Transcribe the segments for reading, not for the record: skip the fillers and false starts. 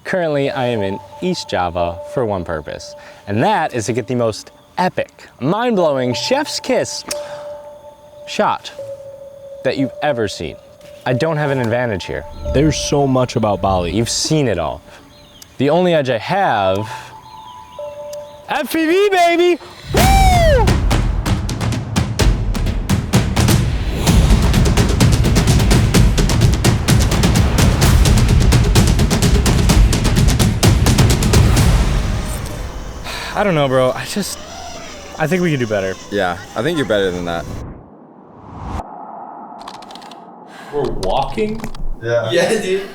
Currently, I am in East Java for one purpose, and that is to get the most epic, mind-blowing chef's kiss shot that you've ever seen. I don't have an advantage here. There's so much about Bali. You've seen it all. The only edge I have, FPV, baby! Woo! I don't know, bro. I think we can do better. Yeah, I think you're better than that. We're walking? Yeah. Yeah, dude.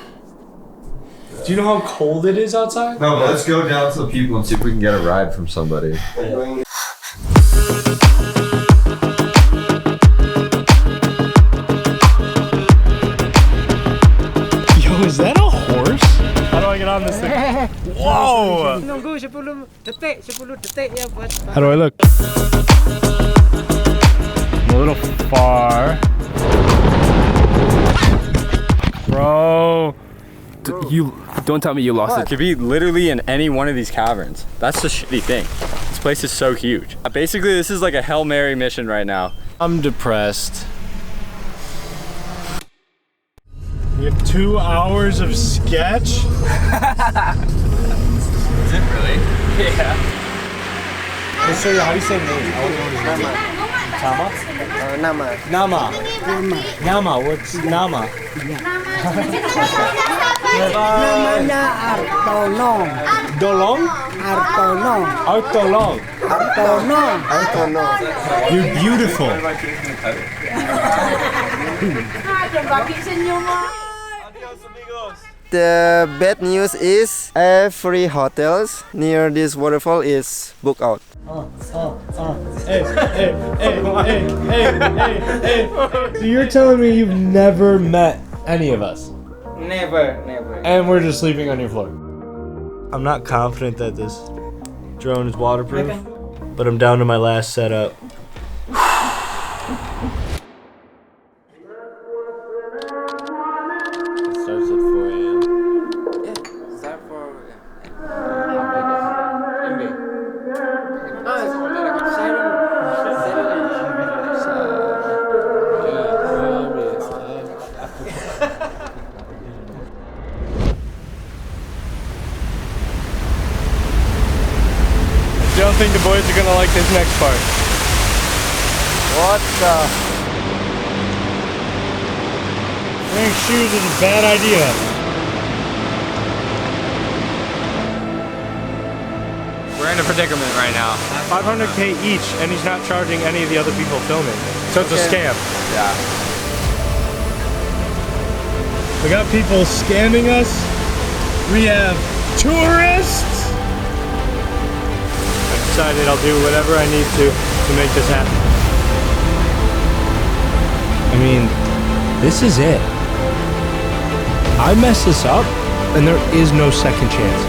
Do you know how cold it is outside? No, but let's go down to the people and see if we can get a ride from somebody. Yo, is that a horse? How do I get on this thing? Whoa! How do I look? I'm a little far. Bro. You don't tell me you lost it. It could be literally in any one of these caverns. That's the shitty thing. This place is so huge. Basically, this is like a Hail Mary mission right now. I'm depressed. We have 2 hours of sketch. Is it really? Yeah. Hey, sir, how do you say name? Tama? Nama. Nama. Nama. What's Nama? Namanya Artono. Dolong? Artono. Artolong. Artono. You're beautiful. The bad news is every hotels near this waterfall is booked out. Hey. So you're telling me you've never met any of us? Never. And we're just sleeping on your floor. I'm not confident that this drone is waterproof, but I'm down to my last setup. It starts at 4 a.m. Yeah, start for I don't think the boys are gonna like this next part. what the? Wearing shoes is a bad idea. We're in a predicament right now. $500K each, and he's not charging any of the other people filming. So it's a scam. Yeah. We got people scamming us. We have tourists. I decided I'll do whatever I need to make this happen. I mean, this is it. I mess this up, and there is no second chance.